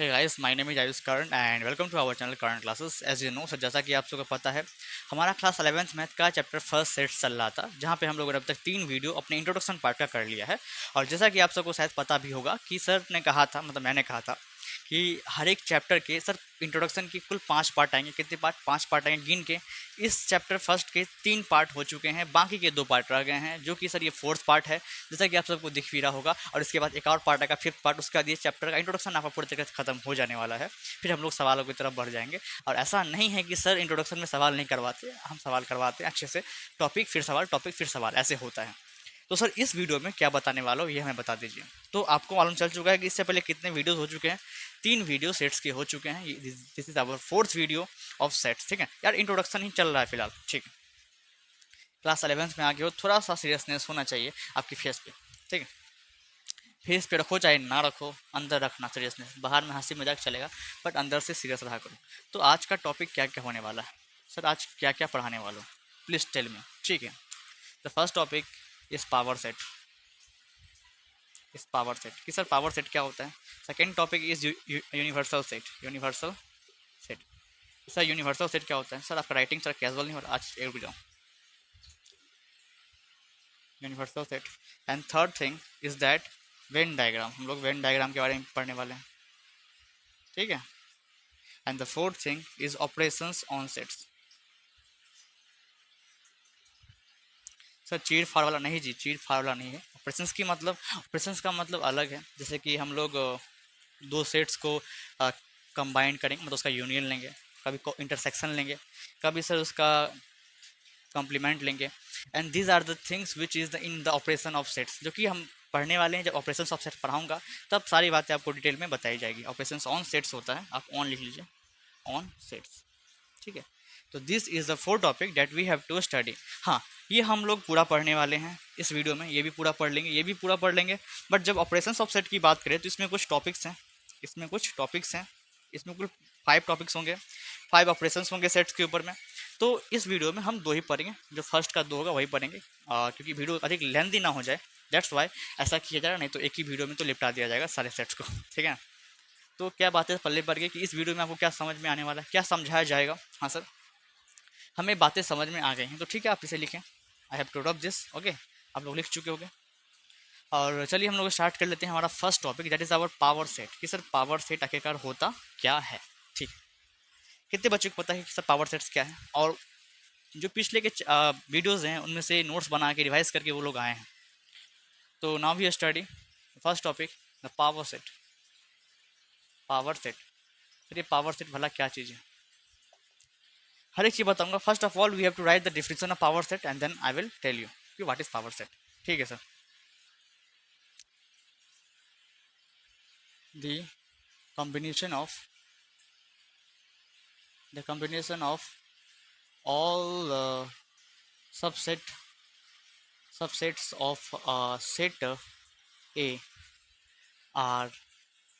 Hey guys, my name is Ayush Karan and welcome to our channel Karan classes. As you know sir, जैसा कि आप सबको पता है, हमारा क्लास 11th मैथ का चैप्टर फर्स्ट सेट चल रहा था, जहां पे हम लोगों ने अब तक 3 वीडियो अपने इंट्रोडक्शन पार्ट का कर लिया है। और जैसा कि आप सबको शायद पता भी होगा कि सर ने कहा था, मतलब मैंने कहा था कि हर एक चैप्टर के सर इंट्रोडक्शन की कुल 5 पार्ट आएंगे। कितने पार्ट? 5 पार्ट आएंगे गिन के। इस चैप्टर फर्स्ट के 3 पार्ट हो चुके हैं, बाकी के 2 पार्ट रह गए हैं, जो कि सर ये फोर्थ पार्ट है, जैसा कि आप सबको दिख भी रहा होगा। और इसके बाद एक और पार्ट आएगा, फिफ्थ पार्ट। उसके बाद ये चैप्टर का इंट्रोडक्शन आपका पूरी तरीके से खत्म हो जाने वाला है। फिर हम लोग सवालों की तरफ बढ़ जाएंगे। और ऐसा नहीं है कि सर इंट्रोडक्शन में सवाल नहीं करवाते, हम सवाल करवाते हैं अच्छे से। टॉपिक फिर सवाल, टॉपिक फिर सवाल, ऐसे होता है। तो सर इस वीडियो में क्या बताने वाला हूँ ये हमें बता दीजिए। तो आपको मालूम चल चुका है कि इससे पहले कितने वीडियोस हो चुके हैं। 3 वीडियो सेट्स के हो चुके हैं। This is our fourth video of sets. ठीक है यार, इंट्रोडक्शन ही चल रहा है फिलहाल। ठीक है, क्लास 11th में आगे हो, थोड़ा सा सीरियसनेस होना चाहिए आपकी फेस पे। ठीक है, फेस पे रखो चाहे ना रखो, अंदर रखना सीरियसनेस। बाहर में हंसी मजाक चलेगा, बट अंदर से सीरियस रहा करो। तो आज का टॉपिक क्या क्या होने वाला है सर, आज क्या क्या पढ़ाने वाला हूँ, प्लीज़ टेल मी। ठीक है, the first topic is power set. Is power set कि सर पावर सेट क्या होता है। Second topic is universal set. Universal set sir, universal set क्या होता है। सर आपका राइटिंग सर कैजुअल नहीं हो रहा, आज रुक जाओ। Universal set. And third thing is that Venn diagram. हम लोग वेन डायग्राम के बारे में पढ़ने वाले हैं। ठीक है, and the fourth thing is operations on sets. Sir चीर फाड़ वाला नहीं जी, चीर फाड़ वाला नहीं है। ऑपरेशंस की मतलब, ऑपरेशंस का मतलब अलग है। जैसे कि हम लोग दो सेट्स को कंबाइन करेंगे, मतलब उसका यूनियन लेंगे, कभी इंटरसेक्शन लेंगे, कभी सर उसका कॉम्प्लीमेंट लेंगे। And these are the things which is the in the operation of sets, जो कि हम पढ़ने वाले हैं। जब ऑपरेशन ऑफ सेट्स पढ़ाऊंगा तब सारी बातें आपको डिटेल में बताई जाएगी। ऑपरेशन ऑन सेट्स होता है, आप ऑन लिख लीजिए, ऑन सेट्स। ठीक है, तो this is the 4 topic that we have to study. हाँ, ये हम लोग पूरा पढ़ने वाले हैं इस वीडियो में। ये भी पूरा पढ़ लेंगे, ये भी पूरा पढ़ लेंगे। बट जब ऑपरेशन ऑफ सेट की बात करें तो इसमें कुछ टॉपिक्स हैं, इसमें कुछ टॉपिक्स हैं, इसमें कुल 5 टॉपिक्स होंगे, 5 ऑपरेशन होंगे सेट्स के ऊपर में। तो इस वीडियो में हम 2 ही पढ़ेंगे, जो फर्स्ट का 2 होगा वही पढ़ेंगे, क्योंकि वीडियो अधिक लेंथी ना हो जाए, दैट्स वाई ऐसा किया जाएगा। नहीं तो एक ही वीडियो में तो निपटा दिया जाएगा सारे सेट्स को। ठीक है, तो क्या बातें पल्ले पड़ गई कि इस वीडियो में आपको क्या समझ में आने वाला है, क्या समझाया जाएगा। हाँ सर, हमें बातें समझ में आ गई हैं, तो ठीक है आप इसे लिखें। I have to drop this, okay. आप लोग लिख चुके होंगे। और चलिए हम लोग स्टार्ट कर लेते हैं हमारा first topic, that is our power set. कि सर पावर सेट आखिरकार होता क्या है। ठीक, कितने बच्चों को पता है कि सर पावर सेट्स क्या है। और जो पिछले के वीडियोज़ हैं उनमें से नोट्स बना के रिवाइज करके वो लोग आए हैं। तो now we study first topic, the power set. Power set, sir ये पावर सेट भला क्या चीज़ है, हर एक चीज़ बताऊंगा। First of all we have to write the definition of power set and then I will tell you कि व्हाट इज पावर सेट। ठीक है sir, the combination of the combination of all subset subsets of set A are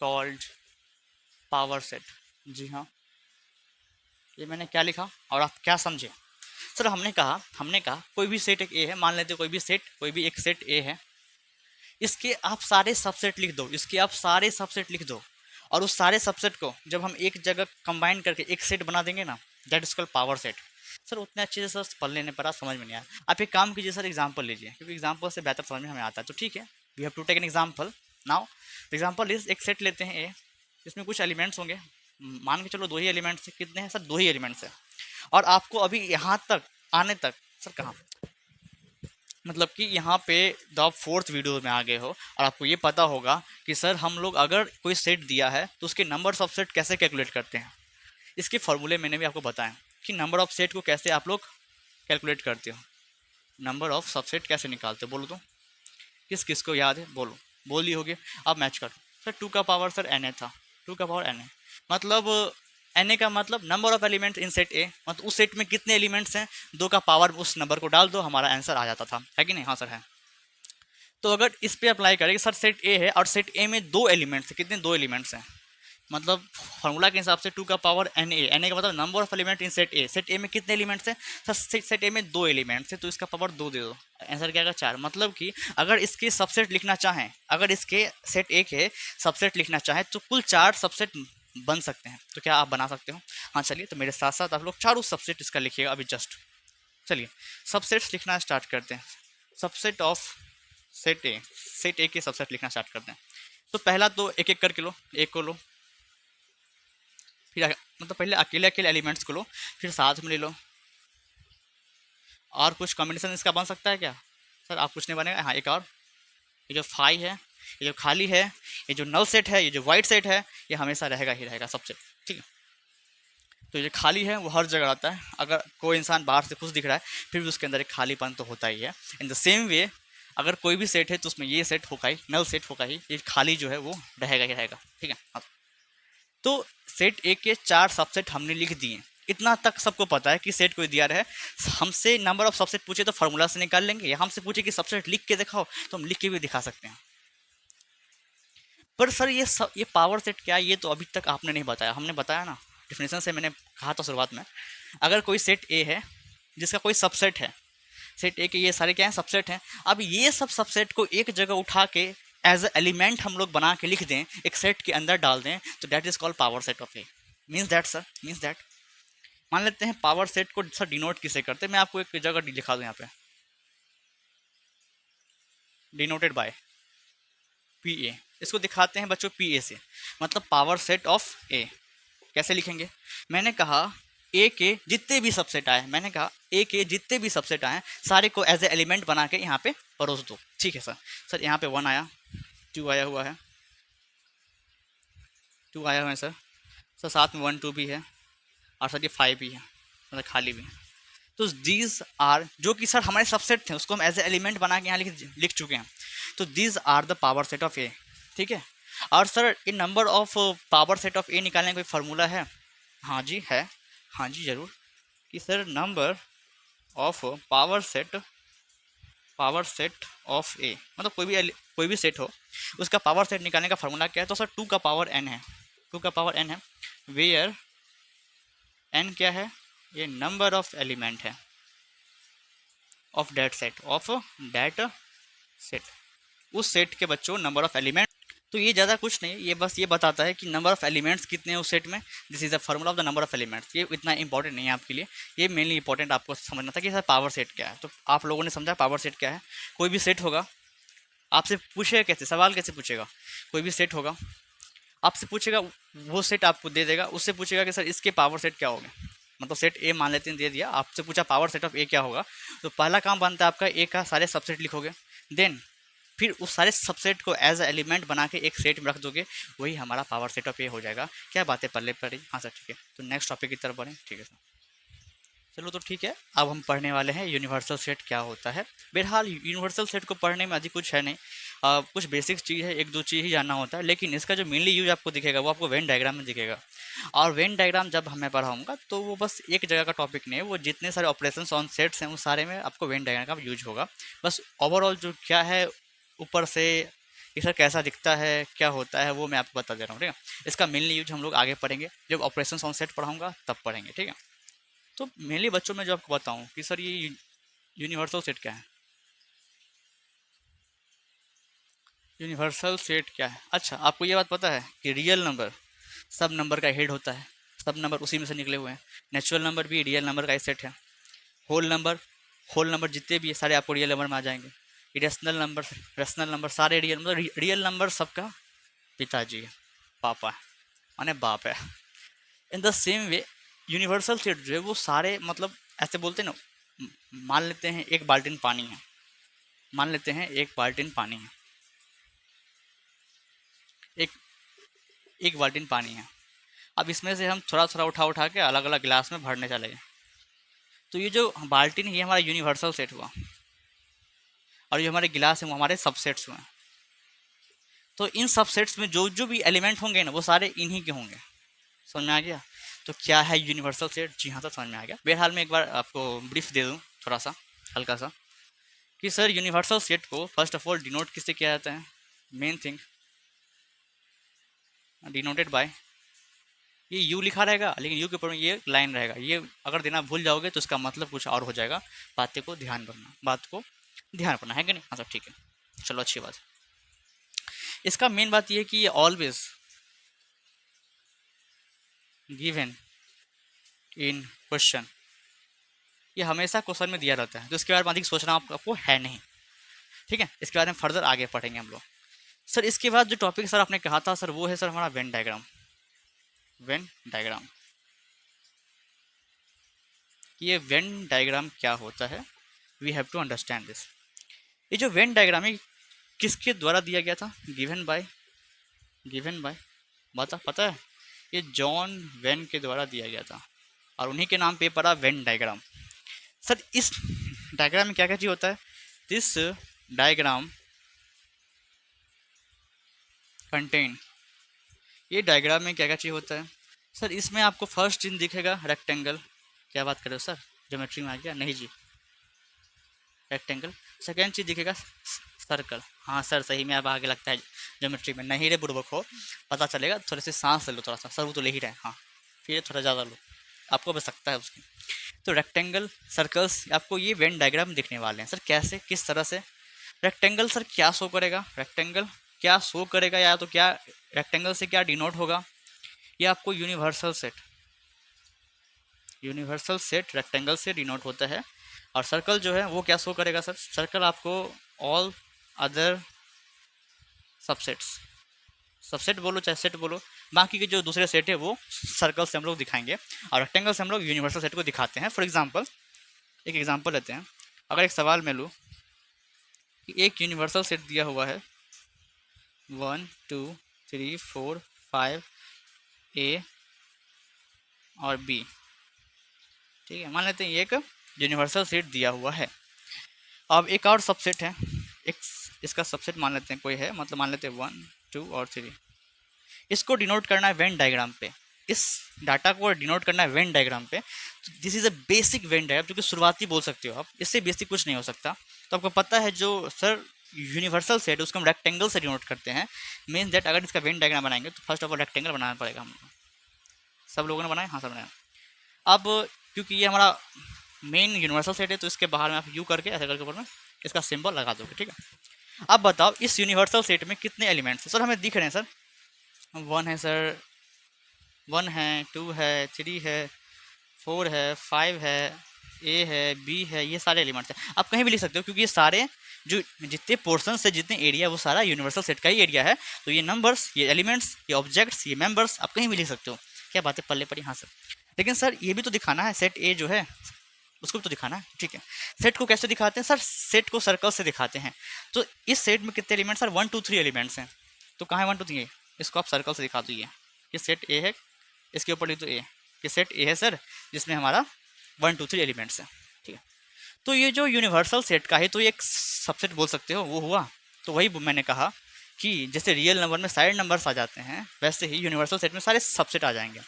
called power set। जी हाँ, ये मैंने क्या लिखा और आप क्या समझे। सर हमने कहा कोई भी सेट एक ए है, मान लेते कोई भी एक सेट ए है। इसके आप सारे सबसेट लिख दो, इसके आप सारे सबसेट लिख दो, और उस सारे सबसेट को जब हम एक जगह कंबाइन करके एक सेट बना देंगे ना, that is called power set. Sir उतने अच्छे से सर पढ़ लेने पर समझ में नहीं आया। आप एक काम कीजिए सर, एग्जाम्पल लीजिए, क्योंकि एग्जाम्पल से बेहतर समझ में हमें आता है। तो ठीक है, we have to take an example now. Example is, एक सेट लेते हैं ए, जिसमें कुछ एलिमेंट्स होंगे, मान के चलो 2 ही एलिमेंट्स है। कितने हैं सर? 2 ही एलिमेंट्स है। और आपको अभी यहाँ तक आने तक, सर कहाँ, मतलब कि यहाँ पे द फोर्थ वीडियो में आ गए हो और आपको ये पता होगा कि सर हम लोग अगर कोई सेट दिया है तो उसके नंबर ऑफ सेट कैसे कैलकुलेट करते हैं। इसके फॉर्मूले मैंने भी आपको बताया कि नंबर ऑफ सेट को कैसे आप लोग कैलकुलेट करते हो, नंबर ऑफ सबसेट कैसे निकालते हो। बोलो तो, किस किस को याद है, बोलो। बोल ही होगी, अब मैच करो। सर 2 का पावर सर एन ए था, 2 का पावर एन ए, मतलब एन ए का मतलब number of elements in set ए, मतलब उस सेट में कितने एलिमेंट्स हैं, 2 का पावर उस नंबर को डाल दो, हमारा आंसर आ जाता था, है कि नहीं। हाँ सर है। तो अगर इस पे अप्लाई करें, सर सेट ए है और सेट ए में 2 एलिमेंट्स हैं। कितने? 2 एलिमेंट्स हैं। मतलब फार्मूला के हिसाब से 2 का power n A, n A का मतलब number of element in set A. Set A में कितने एलिमेंट्स हैं सर? सेट ए में 2 एलिमेंट्स हैं, तो इसका पावर 2 दे दो, आंसर क्या आएगा 4। मतलब कि अगर इसके सबसेट लिखना चाहें, अगर इसके सेट ए के सबसेट लिखना चाहें तो कुल 4 सबसेट बन सकते हैं। तो क्या आप बना सकते हो? हाँ चलिए, तो मेरे साथ साथ आप लोग चारों सबसेट इसका लिखिएगा अभी जस्ट। चलिए सबसेट्स लिखना स्टार्ट करते हैं। Subset of set A, set ए के सबसेट लिखना स्टार्ट करते हैं। तो पहला तो एक एक करके लो, एक को लो, फिर मतलब पहले अकेले अकेले एलिमेंट्स को लो, फिर साथ में ले लो। और कुछ कॉम्बिनेशन इसका बन सकता है क्या सर? आप कुछ नहीं बनेगा। हाँ एक और, ये जो फाई है, ये जो खाली है, ये जो नल सेट है, ये जो वाइट सेट है, ये हमेशा रहेगा ही रहेगा सबसे, ठीक है। तो ये खाली है वो हर जगह आता है, अगर कोई इंसान बाहर से खुश दिख रहा है फिर भी उसके अंदर एक खालीपन तो होता ही है। इन द सेम वे अगर कोई भी सेट है तो उसमें ये सेट होगा ही, नल सेट होगा ही, ये खाली जो है वो रहेगा ही रहेगा, ठीक है। अब तो सेट ए के 4 सबसेट हमने लिख दिए, इतना तक सबको पता है कि सेट कोई दिया रहे। हमसे नंबर ऑफ सबसेट पूछे तो फार्मूला से निकाल लेंगे, या हमसे पूछे कि सबसेट लिख के दिखाओ तो हम लिख के भी दिखा सकते हैं। पर सर ये पावर सेट क्या है, ये तो अभी तक आपने नहीं बताया। हमने बताया ना डिफिनेशन से, मैंने कहा था शुरुआत में, अगर कोई सेट ए है जिसका कोई सबसेट है, सेट ए के ये सारे क्या हैं सबसेट हैं। अब ये सब सबसेट को एक जगह उठा के एज ए एलिमेंट हम लोग बना के लिख दें, एक सेट के अंदर डाल दें, तो that is called power set of A. Means that sir, means that मान लेते हैं पावर सेट को सर डिनोट किसे करते हैं, मैं आपको एक जगह लिखा दूँ यहाँ पे, डिनोटेड बाय पी ए। इसको दिखाते हैं बच्चों पी ए से, मतलब पावर सेट ऑफ ए। कैसे लिखेंगे? मैंने कहा ए के जितने भी सबसेट आए, मैंने कहा ए के जितने भी सबसेट आए सारे को एज ए एलिमेंट बना के यहाँ पे परोस दो, ठीक है सर। सर यहाँ पे 1 आया, 2 आया हुआ है, 2 आया हुआ है सर। सर साथ में 1 2 भी है, और सर ये 5 भी है, मतलब खाली भी है। तो दीज आर, जो कि सर हमारे सबसेट थे उसको हम एज ए एलिमेंट बना के यहाँ लिख चुके हैं। तो these are the power set of A, ठीक है। और सर इन number of power set of A निकालने का कोई फार्मूला है? हाँ जी है, हाँ जी ज़रूर, कि sir number of power set of A, मतलब कोई भी सेट हो उसका पावर सेट निकालने का फार्मूला क्या है? तो सर 2 का पावर n है, 2 का पावर n है, वेयर n क्या है? ये नंबर ऑफ एलिमेंट है ऑफ दैट सेट, उस सेट के बच्चों नंबर ऑफ एलिमेंट। तो ये ज़्यादा कुछ नहीं, ये बस ये बताता है कि नंबर ऑफ एलिमेंट्स कितने हैं उस सेट में। This is the formula of the number of elements. ये इतना इंपॉर्टेंट नहीं है आपके लिए, ये मेनली इंपॉर्टेंट आपको समझना था कि सर पावर सेट क्या है। तो आप लोगों ने समझा पावर सेट क्या है। कोई भी सेट होगा, आपसे पूछेगा कैसे, सवाल कैसे पूछेगा? कोई भी सेट होगा आपसे पूछेगा, वो सेट आपको दे देगा, उससे पूछेगा कि सर इसके पावर सेट क्या होंगे। मतलब सेट ए मान लेते हैं दे दिया, आपसे पूछा पावर सेट ऑफ ए क्या होगा, तो पहला काम बनता है आपका ए का सारे सबसेट लिखोगे, देन फिर उस सारे सबसेट को एज अ एलिमेंट बना के एक सेट में रख दोगे, वही हमारा पावर सेट ऑफ ए हो जाएगा। क्या बातें पल्ले पड़ी? हाँ सर ठीक है। तो नेक्स्ट टॉपिक की तरफ बढ़ें, ठीक है सर। चलो तो ठीक है, अब हम पढ़ने वाले हैं यूनिवर्सल सेट क्या होता है। बहरहाल यूनिवर्सल सेट को पढ़ने में अधिक कुछ है नहीं, कुछ बेसिक चीज़ है, एक दो चीज़ ही जानना होता है, लेकिन इसका जो मेनली यूज आपको दिखेगा वो आपको वेन डायग्राम में दिखेगा। और वेन डायग्राम जब मैं पढ़ाऊँगा तो वो बस एक जगह का टॉपिक नहीं है, वो जितने सारे ऑपरेशन ऑन सेट्स हैं उस सारे में आपको वेन डायग्राम का यूज होगा। बस ओवरऑल जो क्या है ऊपर से ये सर कैसा दिखता है क्या होता है वो मैं आपको बता दे रहा हूँ, ठीक है। इसका मेनली यूज हम लोग आगे पढ़ेंगे, जब ऑपरेशन ऑन सेट पढ़ाऊँगा तब पढ़ेंगे, ठीक है। तो मेनली बच्चों में जो आपको बताऊं कि सर ये यूनिवर्सल सेट क्या है, यूनिवर्सल सेट क्या है। अच्छा आपको ये बात पता है कि रियल नंबर सब नंबर का हेड होता है, सब नंबर उसी में से निकले हुए हैं। नेचुरल नंबर भी रियल नंबर का एक सेट है। होल नंबर जितने भी है सारे आपको रियल नंबर में आ जाएंगे। रेशनल नंबर सारे रियल नंबर सबका पिताजी है, पापा है, माने बाप है। In the same way universal set जो है वो सारे मतलब ऐसे बोलते हैं ना, मान लेते हैं एक बाल्टीन पानी है, मान लेते हैं एक बाल्टीन पानी है, एक एक बाल्टीन पानी है। अब इसमें से हम थोड़ा थोड़ा उठा उठा के अलग अलग गिलास में भरने चले गए, तो ये जो बाल्टीन है ये हमारा यूनिवर्सल सेट हुआ, और ये हमारे गिलास है वो हमारे सबसेट्स हुए। तो इन सबसेट्स में जो जो भी एलिमेंट होंगे ना वो सारे इन्हीं के होंगे। समझ में आ गया? तो क्या है यूनिवर्सल सेट? जी हाँ सर समझ में आ गया। बहरहाल मैं एक बार आपको ब्रीफ दे दूँ थोड़ा सा हल्का सा, कि सर यूनिवर्सल सेट को फर्स्ट ऑफ ऑल डिनोट किससे किया जाता है? मेन थिंग डिनोटेड बाय ये यू लिखा रहेगा, लेकिन यू के ऊपर में ये लाइन रहेगा। ये अगर देना भूल जाओगे तो इसका मतलब कुछ और हो जाएगा। बात को ध्यान रखना है कि नहीं? हाँ सब ठीक है, चलो अच्छी बात। इसका मेन बात ये है कि ये ऑलवेज गिवन इन क्वेश्चन, ये हमेशा क्वेश्चन में दिया रहता है, तो इसके बारे में अधिक सोचना आपको है नहीं। ठीक है, इसके बारे में फर्दर आगे पढ़ेंगे हम लोग। सर इसके बाद जो टॉपिक सर आपने कहा था सर, वो है सर हमारा वेन डायग्राम। वेन डायग्राम, ये वेन डायग्राम क्या होता है, we have to understand this. ये जो वेन डायग्राम है किसके द्वारा दिया गया था? गिवन बाय बता पता है? ये जॉन वेन के द्वारा दिया गया था, और उन्हीं के नाम पे पड़ा वेन डायग्राम। सर इस डायग्राम में क्या क्या चीज़ होता है? दिस डायग्राम कंटेन, ये डायग्राम में क्या क्या चीज़ होता है सर? इसमें आपको फर्स्ट चीज दिखेगा रेक्टेंगल। क्या बात कर रहे हो सर, ज्योमेट्री में आ गया? नहीं जी, रेक्टेंगल। सेकेंड चीज़ दिखेगा सर्कल। हाँ सर सही में, अब आगे लगता है ज्योमेट्री में। नहीं रे बुड़बक हो, पता चलेगा। थोड़े से सांस ले लो, थोड़ा सा सर वो तो ले ही रहे हैं। हाँ फिर थोड़ा ज़्यादा लो, आपको बच सकता है उसकी। तो रेक्टेंगल, सर्कल्स, आपको ये वेन डायग्राम दिखने वाले हैं सर। कैसे, किस तरह से? रेक्टेंगल सर क्या शो करेगा? रेक्टेंगल क्या शो करेगा, या तो क्या रेक्टेंगल से क्या डिनोट होगा? ये आपको यूनिवर्सल सेट रेक्टेंगल से डिनोट होता है। और सर्कल जो है वो क्या शो करेगा सर? सर्कल आपको ऑल अदर सबसेट्स, सबसेट बोलो चाहे सेट बोलो, बाकी के जो दूसरे सेट है वो सर्कल से हम लोग दिखाएंगे, और रेक्टेंगल से हम लोग यूनिवर्सल सेट को दिखाते हैं। फॉर एग्जांपल, एक एग्जांपल लेते हैं। अगर एक सवाल में लूँ कि एक यूनिवर्सल सेट दिया हुआ है 1 2 3 4 5 ए और बी, ठीक है, मान लेते हैं ये एक यूनिवर्सल सेट दिया हुआ है। अब एक और सबसेट है, एक इसका सबसेट मान लेते हैं कोई है, मतलब मान लेते हैं 1 2 और 3। इसको डिनोट करना है वेन डायग्राम पे, इस डाटा को डिनोट करना है वेन डायग्राम पे। तो this is a basic Venn diagram, जो कि शुरुआती बोल सकते हो आप, इससे बेसिक कुछ नहीं हो सकता। तो आपको पता है जो सर यूनिवर्सल सेट है उसको हम रेक्टेंगल से डिनोट करते हैं। मीन दैट अगर इसका वेन डायग्राम बनाएंगे तो फर्स्ट ऑफ ऑल रेक्टेंगल बनाना पड़ेगा हमको। सब लोगों ने बनाया? हाँ सब बनाया। अब क्योंकि ये हमारा मेन यूनिवर्सल सेट है तो इसके बाहर में आप यू करके ऐसे करके ऊपर में इसका सिंबल लगा दोगे, ठीक है। अब बताओ इस यूनिवर्सल सेट में कितने एलिमेंट्स हैं? सर हमें दिख रहे हैं सर, 1 है सर, 1 है, 2 है, 3 है, 4 है, 5 है, ए है, बी है, ये सारे एलिमेंट्स हैं। आप कहीं भी लिख सकते हो क्योंकि ये सारे जो जितने पोर्शन से जितने एरिया वो सारा यूनिवर्सल सेट का ही एरिया है। तो ये नंबर्स, ये एलिमेंट्स, ये ऑब्जेक्ट्स, ये मेंबर्स आप कहीं भी लिख सकते हो। क्या बात है, पल्ले पड़ी। हाँ सर, लेकिन सर ये भी तो दिखाना है, सेट ए जो है उसको भी तो दिखाना है, ठीक है। सेट को कैसे दिखाते हैं सर? सेट को सर्कल से दिखाते हैं। तो इस सेट में कितने एलिमेंट्स सर? 1 2 3 एलिमेंट्स हैं। तो कहाँ है 1 2 3? इसको आप सर्कल से दिखा दीजिए कि सेट ए है, इसके ऊपर लिख दो ए कि सेट ए है सर, जिसमें हमारा 1 2 3 एलिमेंट्स हैं, ठीक है। तो ये जो यूनिवर्सल सेट का है तो ये एक सबसेट बोल सकते हो, वो हुआ। तो वही मैंने कहा कि जैसे रियल नंबर में सारे नंबर्स आ जाते हैं, वैसे ही यूनिवर्सल सेट में सारे सबसेट आ जाएंगे।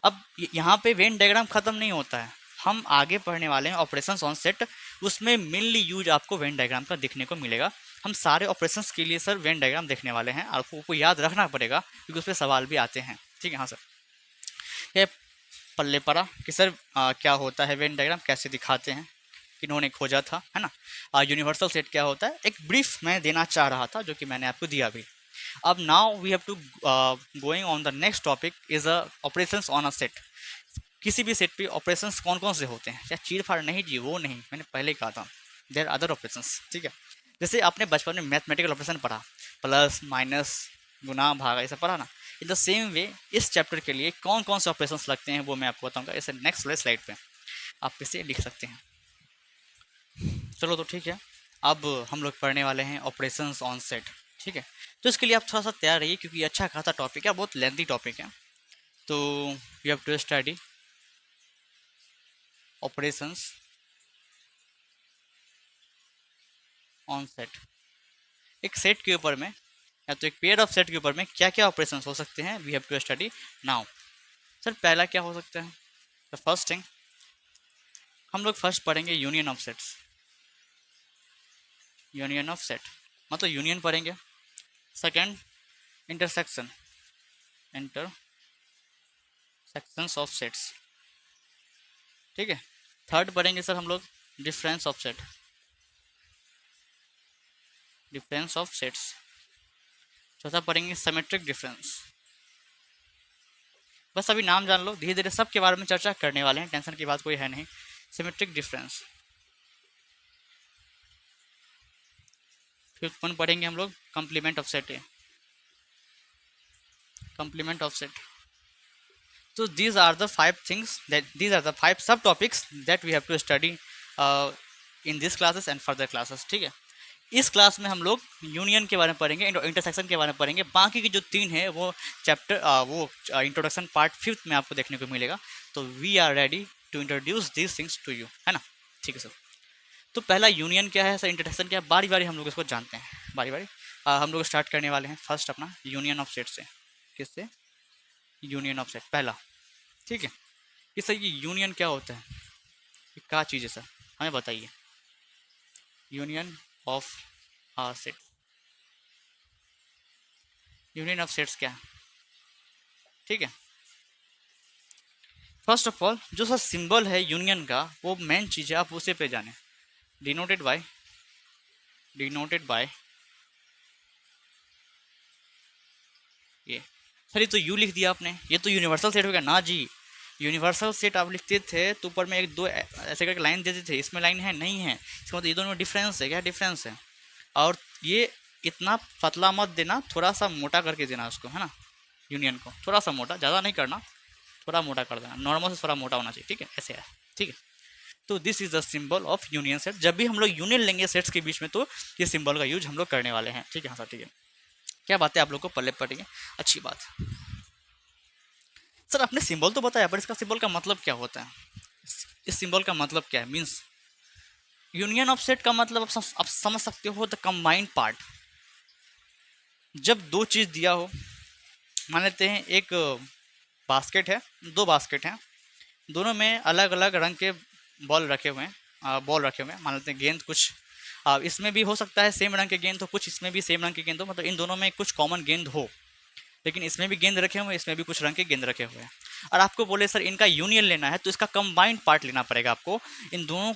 अब यहाँ पे वेन डायग्राम खत्म नहीं होता है, हम आगे पढ़ने वाले हैं ऑपरेशंस ऑन सेट, उसमें मेनली यूज आपको वेन डायग्राम का देखने को मिलेगा। हम सारे ऑपरेशंस के लिए सर वेन डायग्राम देखने वाले हैं, आपको याद रखना पड़ेगा क्योंकि उस पर सवाल भी आते हैं, ठीक है। हाँ सर, ये पल्ले पड़ा कि सर क्या होता है वेन डायग्राम, कैसे दिखाते हैं, इन्होंने खोजा था, है ना। यूनिवर्सल सेट क्या होता है एक ब्रीफ मैं देना चाह रहा था, जो कि मैंने आपको दिया भी। अब now we have to going on the next topic is operations on a set. किसी भी सेट पे ऑपरेशंस कौन कौन से होते हैं? क्या चीर फाड़? नहीं जी, वो नहीं, मैंने पहले ही कहा था देयर अदर ऑपरेशंस, ठीक है। जैसे आपने बचपन में मैथमेटिकल ऑपरेशन पढ़ा, प्लस माइनस गुना भागा, ये सब पढ़ा ना। इन द सेम वे इस चैप्टर के लिए कौन कौन से ऑपरेशंस लगते हैं वो मैं आपको बताऊंगा, ऐसे नेक्स्ट वाले स्लाइड पे आप इसे लिख सकते हैं। चलो तो ठीक है, अब हम लोग पढ़ने वाले हैं ऑपरेशंस ऑन सेट, ठीक है। तो इसके लिए आप थोड़ा सा तैयार रहिए क्योंकि अच्छा खासा टॉपिक है, बहुत लेंथी टॉपिक है। तो you have to study operations on set. एक सेट के ऊपर में या तो एक पेयर ऑफ सेट के ऊपर में क्या क्या ऑपरेशंस हो सकते हैं, we have to study now. Sir पहला क्या हो सकता है? द फर्स्ट थिंग हम लोग फर्स्ट पढ़ेंगे union of sets. Union of set मतलब यूनियन पढ़ेंगे। Second intersection, sections of sets, ठीक है। थर्ड पढ़ेंगे सर हम लोग difference of set, difference of sets. चौथा पढ़ेंगे सिमेट्रिक डिफरेंस। बस अभी नाम जान लो, धीरे धीरे सब के बारे में चर्चा करने वाले हैं, टेंशन की बात कोई है नहीं। Symmetric difference. फिफ्थ वन पढ़ेंगे हम लोग complement of set, complement of set. So these are the five things that these are the five subtopics that we have to study in this classes and further classes, ठीक है। इस class में हम लोग union के बारे में पढ़ेंगे, इंटरसेक्शन के बारे में पढ़ेंगे। बाकी की जो तीन है वो चैप्टर वो इंट्रोडक्शन पार्ट फिफ्थ में आपको देखने को मिलेगा। तो we are ready to introduce these things to you, है ना, ठीक है सर। तो पहला यूनियन क्या है सर, इंटरसेक्शन क्या है, बारी बारी हम लोग इसको जानते हैं, बारी बारी। हम लोग स्टार्ट करने वाले हैं फर्स्ट अपना यूनियन ऑफ सेट से। किससे? यूनियन ऑफ सेट पहला, ठीक है। कि सर ये यूनियन क्या होता है, ये क्या चीज़ है सर, हमें बताइए। Union of set, union of sets क्या है, ठीक है। फर्स्ट ऑफ ऑल जो सर सिंबल है यूनियन का, वो मेन चीज़ है, आप उसे पे जाने। डिनोटेड बाय, डिनोटेड बाय ये। सर ये तो यू लिख दिया आपने, ये तो यूनिवर्सल सेट हो गया ना जी। यूनिवर्सल सेट आप लिखते थे तो ऊपर में एक दो ऐसे करके लाइन देते थे, इसमें लाइन है नहीं है, इसका मतलब ये दोनों में डिफरेंस है। क्या डिफरेंस है? और ये इतना पतला मत देना, थोड़ा सा मोटा करके देना उसको, है ना। यूनियन को थोड़ा सा मोटा, ज़्यादा नहीं करना, थोड़ा मोटा कर देना, नॉर्मल से थोड़ा मोटा होना चाहिए, ठीक है, ऐसे है, ठीक है। तो this is the symbol of union set. जब भी हम लोग यूनियन लेंगे सेट्स के बीच में तो ये सिंबल का यूज हम लोग करने वाले हैं, ठीक है। हाँ सर, ठीक है। क्या बात है, आप लोग को पल्ले पड़ी है, अच्छी बात। सर आपने सिंबल तो बताया, पर इसका सिंबल का मतलब क्या होता है? इस सिंबल का मतलब क्या है? मीन्स यूनियन ऑफ सेट का मतलब आप समझ सकते हो, द कंबाइंड पार्ट। जब दो चीज़ दिया हो, मान लेते हैं एक बास्केट है, दो बास्केट हैं, दोनों में अलग अलग रंग के बॉल रखे हुए हैं, बॉल रखे हुए हैं, मान लेते हैं गेंद कुछ इसमें भी हो सकता है सेम रंग के गेंद हो, कुछ इसमें भी सेम रंग के गेंद हो, मतलब इन दोनों में कुछ कॉमन गेंद हो, लेकिन इसमें भी गेंद रखे हुए हैं, इसमें भी कुछ रंग के गेंद रखे हुए हैं। और आपको बोले सर इनका यूनियन लेना है, तो इसका कंबाइंड पार्ट लेना पड़ेगा आपको। इन दोनों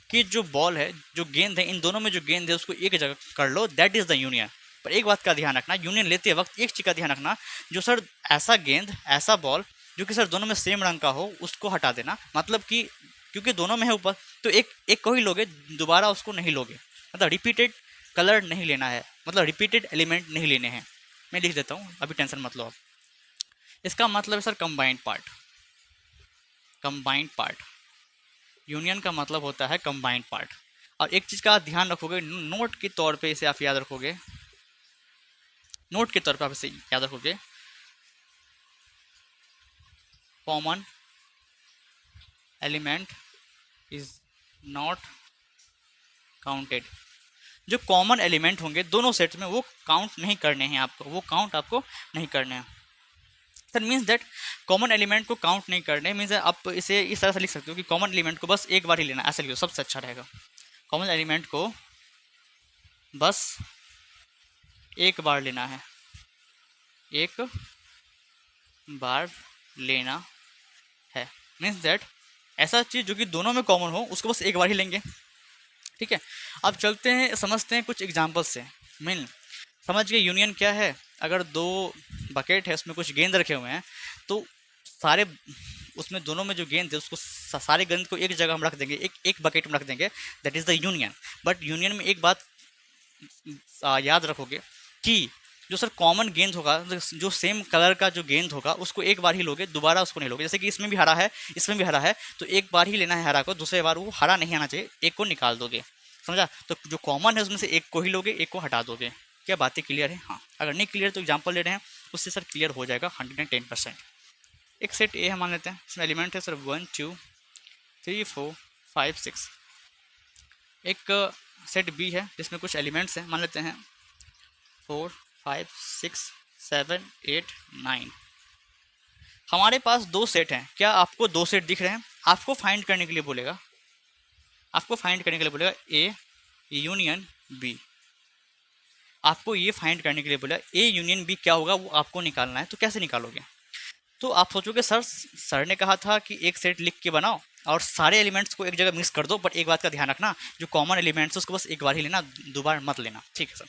की जो बॉल है, जो गेंद है, इन दोनों में जो गेंद है उसको एक जगह कर लो, दैट इज़ द यूनियन। पर एक बात का ध्यान रखना, यूनियन लेते वक्त एक चीज़ का ध्यान रखना, जो सर ऐसा गेंद, ऐसा बॉल जो कि सर दोनों में सेम रंग का हो, उसको हटा देना। मतलब कि क्योंकि दोनों में है ऊपर, तो एक एक को ही लोगे, दोबारा उसको नहीं लोगे। मतलब रिपीटेड कलर नहीं लेना है, मतलब रिपीटेड एलिमेंट नहीं लेने हैं। मैं लिख देता हूँ, अभी टेंशन मत लो आप। इसका मतलब है sir combined part, combined part. Union का मतलब होता है कंबाइंड पार्ट। और एक चीज़ का ध्यान रखोगे, नोट के तौर पे इसे आप याद रखोगे, नोट के तौर पे आप इसे याद रखोगे, common element is not counted. जो कॉमन एलिमेंट होंगे दोनों सेट्स में, वो काउंट नहीं करने हैं आपको, वो काउंट आपको नहीं करने हैं। Sir means that common element को काउंट नहीं करने मीन्स आप इसे इस तरह से लिख सकते हो कि कॉमन एलिमेंट को बस एक बार ही लेना, ऐसा लिखो, सबसे अच्छा रहेगा। कॉमन एलिमेंट को बस एक बार लेना है, एक बार लेना है। मीन्स दैट ऐसा चीज़ जो कि दोनों में कॉमन हो, उसको बस एक बार ही लेंगे, ठीक है। अब चलते हैं, समझते हैं कुछ एग्जाम्पल से। मीन समझ गए यूनियन क्या है। अगर दो बकेट है, उसमें कुछ गेंद रखे हुए हैं, तो सारे उसमें दोनों में जो गेंद है उसको सारे गेंद को एक जगह हम रख देंगे, एक एक बकेट में रख देंगे, that is the union. But union में एक बात याद रखोगे कि जो सर कॉमन गेंद होगा, जो सेम कलर का जो गेंद होगा, उसको एक बार ही लोगे, दोबारा उसको नहीं लोगे। जैसे कि इसमें भी हरा है, इसमें भी हरा है, तो एक बार ही लेना है हरा को, दूसरे बार वो हरा नहीं आना चाहिए, एक को निकाल दोगे, समझा। तो जो कॉमन है उसमें से एक को ही लोगे, एक को हटा दोगे। क्या बातें क्लियर है? हाँ, अगर नहीं क्लियर तो एग्जाम्पल ले रहे हैं, उससे सर क्लियर हो जाएगा 110%। एक सेट ए है, मान लेते हैं, इसमें एलिमेंट है सर 1 2 3 4 5 6। एक सेट बी है जिसमें कुछ एलिमेंट्स हैं, मान लेते हैं 4 5 6 7 8 9। हमारे पास दो सेट हैं। क्या आपको दो सेट दिख रहे हैं? आपको फाइंड करने के लिए बोलेगा, आपको फाइंड करने के लिए बोलेगा ए यूनियन बी। आपको ये फाइंड करने के लिए बोला ए यूनियन बी क्या होगा, वो आपको निकालना है। तो कैसे निकालोगे? तो आप सोचोगे सर ने कहा था कि एक सेट लिख के बनाओ और सारे एलिमेंट्स को एक जगह मिक्स कर दो, बट एक बात का ध्यान रखना, जो कॉमन एलिमेंट्स है उसको बस एक बार ही लेना, दो बार मत लेना, ठीक है सर।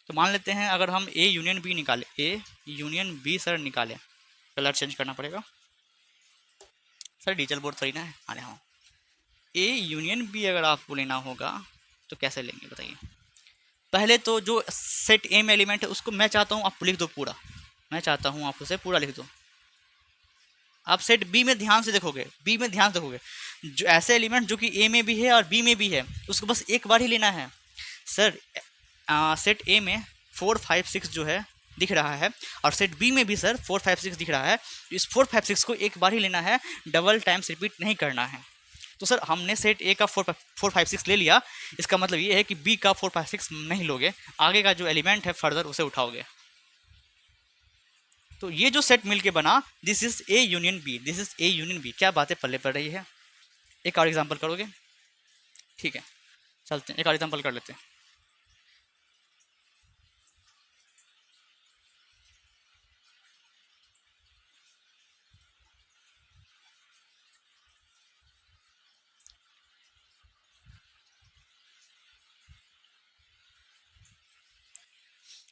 तो मान लेते हैं अगर हम ए यूनियन बी निकाले, ए यूनियन बी सर निकाले, कलर चेंज करना पड़ेगा सर, डिजिटल बोर्ड थोड़ी ना है। अरे हाँ, ए यूनियन बी अगर आपको लेना होगा तो कैसे लेंगे बताइए। पहले तो जो सेट ए में एलिमेंट है उसको मैं चाहता हूँ आप लिख दो पूरा, मैं चाहता हूँ आप उसे पूरा लिख दो। आप सेट बी में ध्यान से देखोगे, बी में ध्यान से देखोगे, जो ऐसे एलिमेंट जो कि ए में भी है और बी में भी है उसको बस एक बार ही लेना है सर। सेट ए में 4 5 6 जो है दिख रहा है और सेट बी में भी सर 4 5 6 दिख रहा है, तो इस 4 5 6 को एक बार ही लेना है, डबल टाइम्स रिपीट नहीं करना है। तो सर हमने सेट ए का 4 5 6 ले लिया, इसका मतलब ये है कि बी का 4 5 6 नहीं लोगे, आगे का जो एलिमेंट है फर्दर उसे उठाओगे। तो ये जो सेट मिलके बना, this is A union B, this is A union B. क्या बातें पल्ले पड़ रही है? एक और एग्जांपल करोगे? ठीक है, चलते हैं एक और एग्जांपल कर लेते हैं।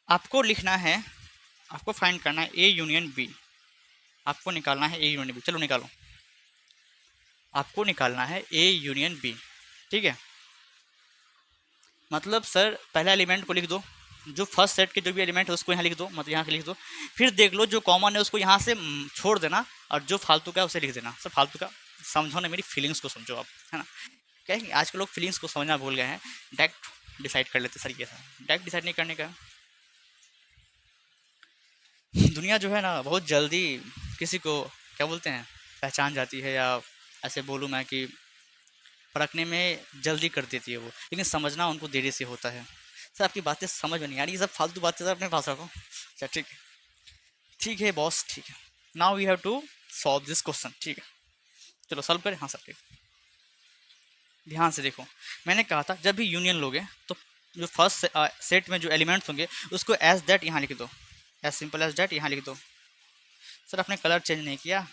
आपको लिखना है, आपको फाइंड करना है ए यूनियन बी, आपको निकालना है ए यूनियन बी। चलो निकालो, आपको निकालना है ए यूनियन बी, ठीक है। मतलब सर पहला एलिमेंट को लिख दो, जो फर्स्ट सेट के जो भी एलिमेंट है उसको यहाँ लिख दो, मतलब यहाँ के लिख दो, फिर देख लो जो कॉमन है उसको यहाँ से छोड़ देना और जो फालतू का है उसे लिख देना। सर फालतू का समझो ना, मेरी फीलिंग्स को समझो आप, है ना। क्या है कि आजकल लोग फीलिंग्स को समझना भूल गए हैं, डायरेक्ट डिसाइड कर लेते सर, ये सर डायरेक्ट डिसाइड नहीं करने का। दुनिया जो है ना बहुत जल्दी किसी को क्या बोलते हैं पहचान जाती है, या ऐसे बोलूँ मैं कि परखने में जल्दी कर देती है वो, लेकिन समझना उनको देरी से होता है। सर आपकी बातें समझ में नहीं आ रही, ये सब फालतू बातें सर अपने पास रखो। अच्छा ठीक है, ठीक है बॉस, ठीक है। Now we have to solve this question, ठीक है। चलो सॉल्व करें, हाँ सर ठीक। ध्यान से देखो, मैंने कहा था जब भी यूनियन लोगे तो जो फर्स्ट सेट में जो एलिमेंट्स होंगे उसको एज दैट यहाँ लिख दो, एज सिंपल एज दैट यहाँ लिख दो। सर आपने कलर चेंज नहीं किया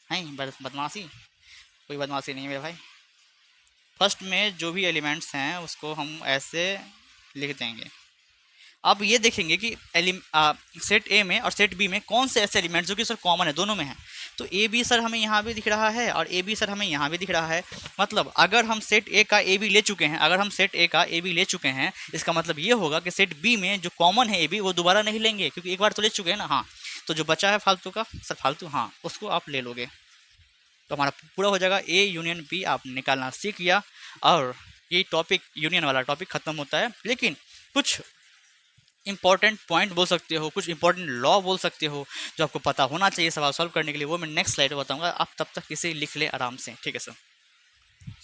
है, बदमाशी, कोई बदमाशी नहीं है मेरे भाई। फर्स्ट में जो भी एलिमेंट्स हैं उसको हम ऐसे लिख देंगे। अब ये देखेंगे कि सेट ए में और सेट बी में कौन से ऐसे एलिमेंट्स जो कि सर कॉमन है दोनों में है। तो ए बी सर हमें यहाँ भी दिख रहा है और ए बी सर हमें यहाँ भी दिख रहा है। मतलब अगर हम सेट ए का ए बी ले चुके हैं, अगर हम सेट ए का ए बी ले चुके हैं, इसका मतलब ये होगा कि सेट बी में जो कॉमन है ए बी वो दोबारा नहीं लेंगे, क्योंकि एक बार तो ले चुके हैं ना। हाँ, तो जो बचा है फालतू का सर, फालतू, हाँ उसको आप ले लोगे, तो हमारा पूरा हो जाएगा। ए यूनियन बी आप निकालना सीख गया और ये टॉपिक यूनियन वाला टॉपिक खत्म होता है। लेकिन कुछ इंपॉर्टेंट पॉइंट बोल सकते हो, कुछ इंपॉर्टेंट लॉ बोल सकते हो जो आपको पता होना चाहिए सवाल सॉल्व करने के लिए, वो मैं नेक्स्ट स्लाइड में बताऊंगा। आप तब तक इसे लिख ले आराम से, ठीक है सर।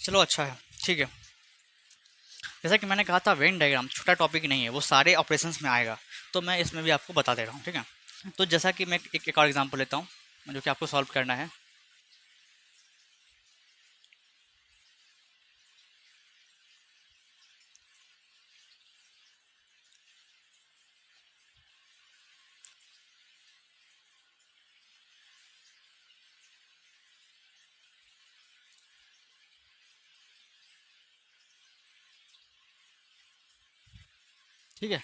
चलो अच्छा है, ठीक है। जैसा कि मैंने कहा था वेन डायग्राम छोटा टॉपिक नहीं है, वो सारे ऑपरेशंस में आएगा, तो मैं इसमें भी आपको बता दे रहा हूँ, ठीक है। तो जैसा कि मैं एक और एग्जाम्पल लेता हूँ जो कि आपको सॉल्व करना है। ठीक है,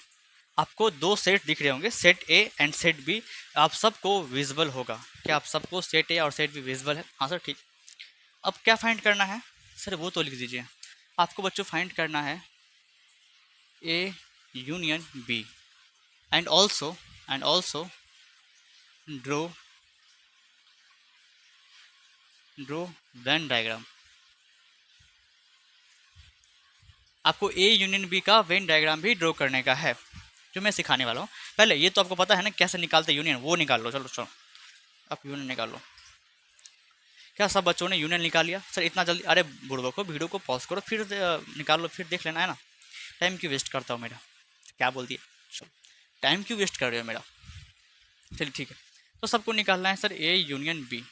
आपको दो सेट दिख रहे होंगे, set A and set B, आप सबको विजिबल होगा। क्या आप सबको सेट ए और सेट बी विजिबल है? हाँ सर ठीक। अब क्या फाइंड करना है सर, वो तो लिख दीजिए। आपको बच्चों फाइंड करना है A union B and also draw Venn diagram. आपको ए यूनियन बी का वेन डायग्राम भी ड्रॉ करने का है, जो मैं सिखाने वाला हूँ। पहले ये तो आपको पता है ना कैसे निकालते यूनियन, वो निकाल लो। चलो चलो आप यूनियन निकाल लो। क्या सब बच्चों ने यूनियन निकाल लिया सर इतना जल्दी? अरे बुढ़ो को, वीडियो को पॉज करो फिर निकाल लो, फिर देख लेना है ना। टाइम क्यों वेस्ट करता हूँ मेरा? क्या बोल दिए, टाइम क्यों वेस्ट कर रहे हो मेरा? चलिए ठीक है, तो सबको निकालना है सर ए यूनियन बी।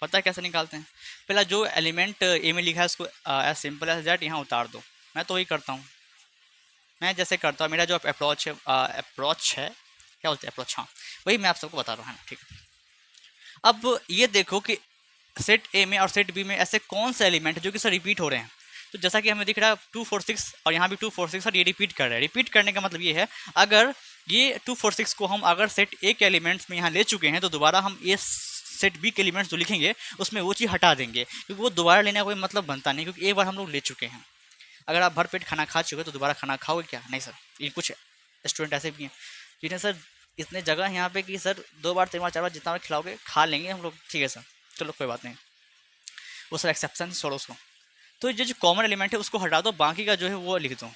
पता है कैसे निकालते हैं? पहला जो एलिमेंट ए में लिखा है उसको एज सिंपल एज दैट यहाँ उतार दो। मैं तो वही करता हूँ, मैं जैसे करता हूँ, मेरा जो अप्रोच है क्या बोलते हैं अप्रोच, हाँ वही मैं आप सबको बता रहा हूँ, है ना। ठीक है, अब ये देखो कि सेट ए में और सेट बी में ऐसे कौन से एलिमेंट है जो कि सर रिपीट हो रहे हैं। तो जैसा कि हमें दिख रहा है 2 4 6 और यहाँ भी 2 4 6 सर ये रिपीट कर रहे हैं। रिपीट करने का मतलब ये है, अगर ये 2 4 6 को हम अगर सेट ए के एलिमेंट्स में यहाँ ले चुके हैं तो दोबारा हम ये सेट बी के एलिमेंट्स जो लिखेंगे उसमें वो चीज़ हटा देंगे, क्योंकि वो दोबारा लेने का कोई मतलब बनता नहीं, क्योंकि एक बार हम लोग ले चुके हैं। अगर आप भर पेट खाना खा चुके तो दोबारा खाना खाओगे क्या? नहीं सर। ये कुछ स्टूडेंट ऐसे भी हैं जिन्हें सर इतने जगह है यहाँ पे कि सर 2 बार 3 बार 4 बार जितना बार खिलाओगे खा लेंगे हम लोग, ठीक है सर, चलो कोई बात नहीं, वो सर एक्सेप्शन छोड़ो उसको। तो ये जो कॉमन एलिमेंट है उसको हटा दो, बाकी का जो है वो लिख दो।